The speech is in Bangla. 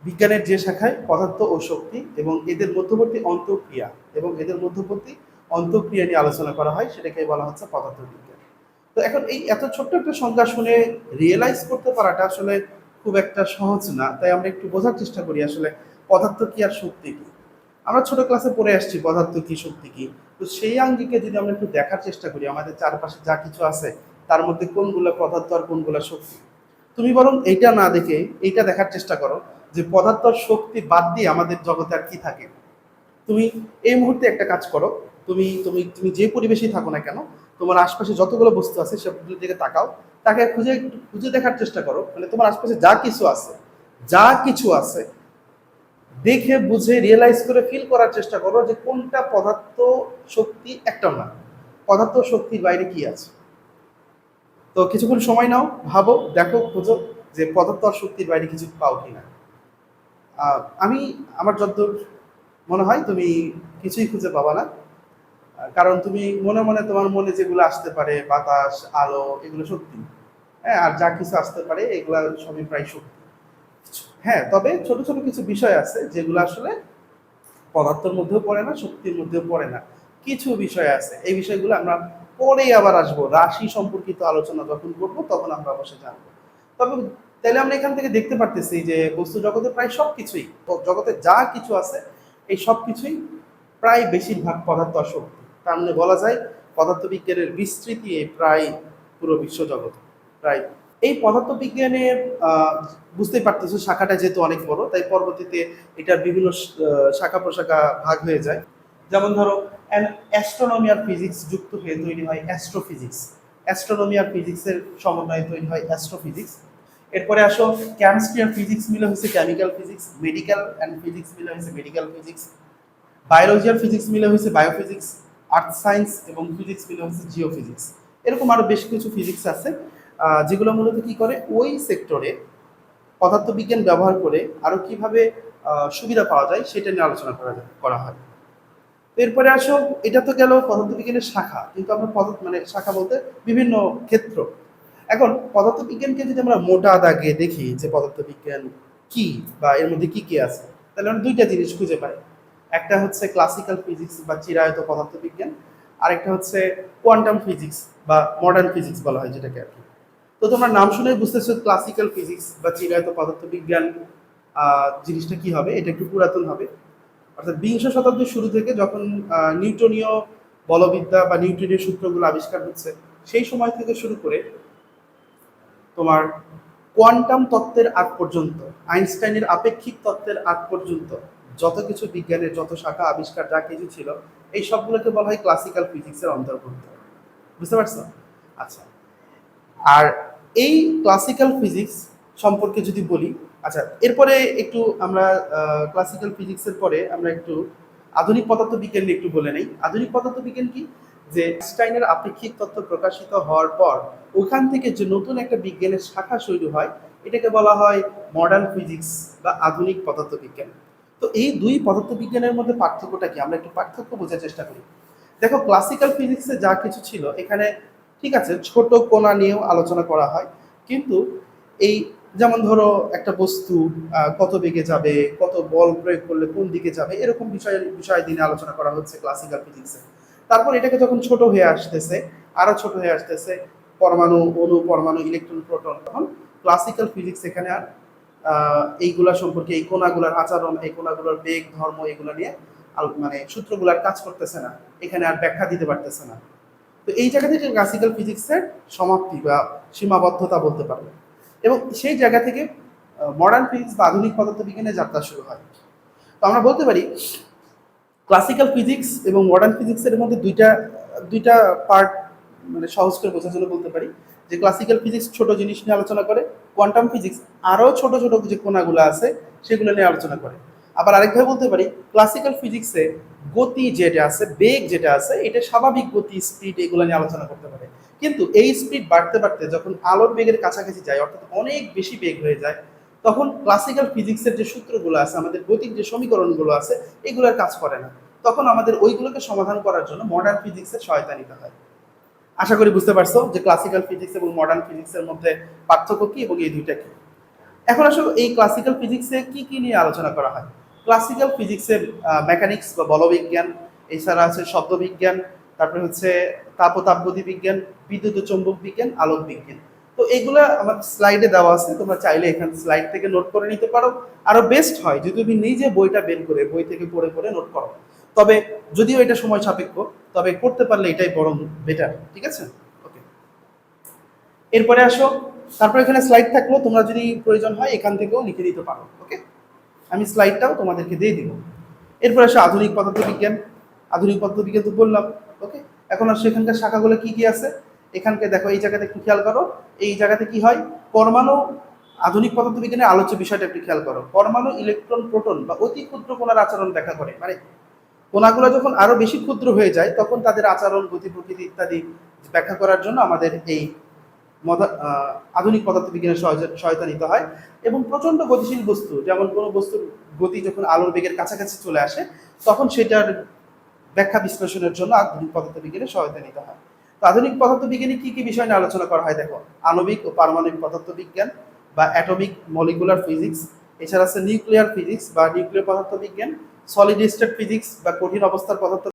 বিজ্ঞানের যে শাখায় পদার্থ ও শক্তি এবং এদের মধ্যবর্তী অন্তঃক্রিয়া নিয়ে আলোচনা করা হয় সেটাকে বলা হচ্ছে পদার্থবিজ্ঞান। তো এখন এই এত ছোট্ট একটা সংজ্ঞা শুনে রিয়েলাইজ করতে পারাটা আসলে খুব একটা সহজ না, তাই আমরা একটু বোঝার চেষ্টা করি আসলে পদার্থ কি আর শক্তি কি। আমরা ছোট ক্লাসে পড়ে আসছি পদার্থ কি শক্তি কি, তো সেই আঙ্গিকে যদি আমরা একটু দেখার চেষ্টা করি আমাদের চারপাশে যা কিছু আছে তার মধ্যে কোনগুলো পদার্থ আর কোনগুলো শক্তি। তুমি বরং এইটা না দেখে এইটা দেখার চেষ্টা করো যে পদার্থ আর শক্তি বাদ দিয়ে আমাদের জগতে আর কি থাকে। তুমি এই মুহূর্তে একটা কাজ করো, তুমি তুমি তুমি যে পরিবেশেই থাকো না কেন, তোমার আশপাশে যতগুলো বস্তু আছে সবগুলোর দিকে তাকাও, তাকে খুঁজে খুঁজে দেখার চেষ্টা করো, মানে তোমার আশপাশে যা কিছু আছে দেখে বুঝে রিয়েলাইজ করে ফিল করার চেষ্টা করো যে কোনটা পদার্থ শক্তি একটাও না, পদার্থ শক্তির বাইরে কি আছে। তো কিছুক্ষণ সময় নাও, ভাবো, দেখো, খোঁজো যে পদার্থ আর শক্তির বাইরে কিছু পাও কিনা। আমি আমার যতদূর মনে হয় তুমি কিছুই খুঁজে পাবা না, কারণ তুমি মনে মনে তোমার মনে যেগুলো আসতে পারে বাতাস আলো এগুলো সত্যি, হ্যাঁ, আর যা কিছু আসতে পারে এগুলা সবই প্রায় সত্যি। হ্যাঁ, তবে ছোট ছোট কিছু বিষয় আছে যেগুলো আসলে পদার্থের মধ্যেও পড়ে না, শক্তির মধ্যেও পড়ে না। কিছু বিষয় আছে, এই বিষয়গুলো আমরা পরে আবার আসবো, রাশি সম্পর্কিত আলোচনা যখন করবো তখন আমরা অবশ্যই জানবো। তবে তাহলে আমরা এখান থেকে দেখতে পারতেছি যে বস্তু জগতে প্রায় সবকিছুই, জগতে যা কিছু আছে এই সব কিছুই প্রায় বেশিরভাগ পদার্থ আর শক্তি। তার মানে বলা যায় পদার্থবিজ্ঞানের বিস্তৃতি প্রায় পুরো বিশ্বজগৎ প্রায়। এই পদার্থবিজ্ঞানের বুঝতেই পারতেছো শাখাটা যেহেতু অনেক বড়, তাই পরবর্তীতে এটার বিভিন্ন শাখা প্রশাখা ভাগ হয়ে যায়। যেমন ধরো অ্যাস্ট্রোনমি আর ফিজিক্স যুক্ত হয়ে তৈরি হয় অ্যাস্ট্রোফিজিক্স, অ্যাস্ট্রোনমি আর ফিজিক্সের সমন্বয়ে তৈরি হয় অ্যাস্ট্রোফিজিক্স। এরপরে আসো কেমিস্ট্রি আর ফিজিক্স মিলে হয়েছে chemical physics, medical and physics মিলে হয়েছে মেডিকেল ফিজিক্স, বায়োলজি আর ফিজিক্স মিলে হয়েছে বায়োফিজিক্স, আর্থ সায়েন্স এবং ফিজিক্স মিলে হয়েছে জিওফিজিক্স। এরকম আরো বেশ কিছু ফিজিক্স আছে যেগুলো মূলত কি করে ওই সেক্টরে পদার্থবিজ্ঞান ব্যবহার করে আরো কিভাবে সুবিধা পাওয়া যায় সেটা নিয়ে আলোচনা করা হয়। এরপরে আসো, এটা তো গেল পদার্থবিজ্ঞানের শাখা, কিন্তু আমরা মানে শাখা বলতে বিভিন্ন ক্ষেত্র। এখন পদার্থবিজ্ঞানকে যদি আমরা মোটা দাগে দেখি যে পদার্থবিজ্ঞান কি বা এর মধ্যে কি কি আছে, তাহলে আমরা দুইটা জিনিস খুঁজে পাই। একটা হচ্ছে ক্লাসিক্যাল ফিজিক্স বা চিরায়ত পদার্থবিজ্ঞান, আরেকটা হচ্ছে কোয়ান্টাম ফিজিক্স বা মডার্ন ফিজিক্স বলা হয় যেটাকে আর কি। তো তোমরা নাম শুনে বুঝতেছো ক্লাসিক্যাল ফিজিক্স বা চিরায়ত পদার্থবিজ্ঞান জিনিসটা কি হবে, এটা একটু পুরাতন হবে। অর্থাৎ বিংশ শতাব্দীর শুরু থেকে যখন নিউটনীয় বলবিদ্যা বা নিউটনীয় সূত্রগুলো আবিষ্কার হচ্ছে সেই সময় থেকে শুরু করে তোমার কোয়ান্টাম তত্ত্বের আগ পর্যন্ত, আইনস্টাইনের আপেক্ষিক তত্ত্বের আগ পর্যন্ত যত কিছু বিজ্ঞানের যত শাখা আবিষ্কার যা কিছু ছিল এই সবগুলোকে বলা হয় ক্লাসিক্যাল ফিজিক্সের অন্তর্ভুক্ত। বুঝতে পারছো? আচ্ছা, আর এই ক্লাসিক্যাল ফিজিক্স সম্পর্কে যদি বলি, আচ্ছা এরপরে একটু আমরা ক্লাসিক্যাল ফিজিক্সের পরে আমরা একটু আধুনিক পদার্থবিজ্ঞান নিয়ে একটু বলে নেই। আধুনিক পদার্থবিজ্ঞান কি, যে আইনস্টাইনের আপেক্ষিক তত্ত্ব প্রকাশিত হওয়ার পর ওখান থেকে যে নতুন একটা বিজ্ঞানের শাখা শুরু হয় এটাকে বলা হয় মডার্ন ফিজিক্স বা আধুনিক পদার্থবিজ্ঞান। তো এই দুই পদার্থবিজ্ঞানের মধ্যে পার্থক্যটা কি, আমরা একটু পার্থক্য বোঝার চেষ্টা করি। দেখো, ক্লাসিক্যাল ফিজিক্সে যা কিছু ছিল এখানে ঠিক আছে ছোট কোণা নিয়েও আলোচনা করা হয়, কিন্তু এই যেমন ধরো একটা বস্তু কত বেগে যাবে, কত বল প্রয়োগ করলে কোন দিকে যাবে, এরকম বিষয় দিনে আলোচনা করা হচ্ছে ক্লাসিক্যাল ফিজিক্সে। তারপর এটাকে যখন ছোট হয়ে আসতেছে, আরো ছোট হয়ে আসতেছে, পরমাণু অণু পরমাণু ইলেকট্রন প্রোটন, তখন ক্লাসিক্যাল ফিজিক্স এখানে আর এইগুলা সম্পর্কে এই কোণাগুলার আচরণ, এই কোণাগুলোর বেগ ধর্ম এগুলো নিয়ে মানে সূত্রগুলার কাজ করতেছে না, এখানে আর ব্যাখ্যা দিতে পারতেছে না। তো এই জায়গা থেকে ক্লাসিক্যাল ফিজিক্সের সমাপ্তি বা সীমাবদ্ধতা বলতে পারবে, এবং সেই জায়গা থেকে মডার্ন ফিজিক্স বা আধুনিক পদার্থবিজ্ঞানের যাত্রা শুরু হয়। তো আমরা বলতে পারি ক্লাসিক্যাল ফিজিক্স এবং মডার্ন ফিজিক্সের মধ্যে দুইটা দুইটা পার্ট, মানে সহজ করে বোঝার জন্য বলতে পারি যে ক্লাসিক্যাল ফিজিক্স ছোট জিনিস নিয়ে আলোচনা করে, কোয়ান্টাম ফিজিক্স আরও ছোট ছোট যে কোণাগুলো আছে সেগুলো নিয়ে আলোচনা করে। আবার আরেকভাবে বলতে পারি ক্লাসিক্যাল ফিজিক্সে গতি যেটা আছে, বেগ যেটা আছে, এটা স্বাভাবিক গতি স্পিড এগুলো নিয়ে আলোচনা করতে পারে। কিন্তু এই স্পিড বাড়তে বাড়তে যখন আলোর বেগের কাছাকাছি যায়, অর্থাৎ অনেক বেশি বেগ হয়ে যায়, তখন ক্লাসিক্যাল ফিজিক্সের যে সূত্রগুলো আছে, আমাদের গতির যে সমীকরণগুলো আছে, এগুলোর কাজ করে না। তখন আমাদের ওইগুলোকে সমাধান করার জন্য মডার্ন ফিজিক্সের সহায়তা নিতে হয়। আশা করি বুঝতে পারছো যে ক্লাসিক্যাল ফিজিক্স এবং মডার্ন ফিজিক্সের মধ্যে পার্থক্য কি এবং এই দুইটা কি। এখন আসলে এই ক্লাসিক্যাল ফিজিক্সে কি কি নিয়ে আলোচনা করা হয়? ক্লাসিক্যাল ফিজিক্সের মেকানিক্স বা বলবিজ্ঞান, এছাড়া আছে শব্দবিজ্ঞান, তারপরে হচ্ছে তাপ ও তাপগতি বিজ্ঞান, বিদ্যুৎ ও চৌম্বক বিজ্ঞান, আলোক বিজ্ঞান। তো এগুলা আমার স্লাইডে দেওয়া আছে, তোমরা চাইলে এখানে স্লাইড থেকে নোট করে নিতে পারো। আরো বেস্ট হয় যদি তুমি নিজে বইটা বের করে বই থেকে পড়ে পড়ে নোট করো। তবে যদিও এটা সময় সাপেক্ষ, তবে করতে পারলে এটাই বরং বেটার। ঠিক আছে, ওকে। এরপরে আসো, তারপর এখানে স্লাইড থাকলো, তোমরা যদি প্রয়োজন হয় এখান থেকেও লিখে দিতে পারো। ওকে, আমি স্লাইডটাও তোমাদেরকে দিয়ে দিব। এরপর আসো আধুনিক পদার্থবিজ্ঞান। আধুনিক পদার্থবিজ্ঞান তো বললাম, ওকে। এখন আর সেখানকার শাখাগুলো কি কি আছে, এখানকে দেখো, এই জায়গাতে একটু খেয়াল করো। এই জায়গাতে কি হয়, পরমাণু, আধুনিক পদার্থবিজ্ঞানের আলোচ্য বিষয়টা একটু খেয়াল করো। পরমাণু, ইলেকট্রন, প্রোটন বা অতি ক্ষুদ্র কণার আচরণ ব্যাখ্যা করে। মানে কণাগুলো যখন আরো বেশি ক্ষুদ্র হয়ে যায় তখন তাদের আচরণ, গতি, প্রকৃতি ইত্যাদি ব্যাখ্যা করার জন্য আমাদের এই আধুনিক পদার্থবিজ্ঞানের সহায়তা নিতে হয়। এবং প্রচন্ড গতিশীল বস্তু, যেমন কোনো বস্তুর গতি যখন আলোর বেগের কাছাকাছি চলে আসে তখন সেটার ব্যাখ্যা বিশ্লেষণের জন্য আধুনিক পদার্থবিজ্ঞানের সহায়তা নিতে হয়। তো আধুনিক পদার্থবিজ্ঞানে কি কি বিষয় নিয়ে আলোচনা করা হয় দেখো, আণবিক ও পারমাণবিক পদার্থবিজ্ঞান বা অ্যাটমিক মলিকুলার ফিজিক্স, এছাড়া আছে নিউক্লিয়ার ফিজিক্স বা নিউক্লিয়ার পদার্থবিজ্ঞান, সলিড স্টেট ফিজিক্স বা কঠিন অবস্থার পদার্থ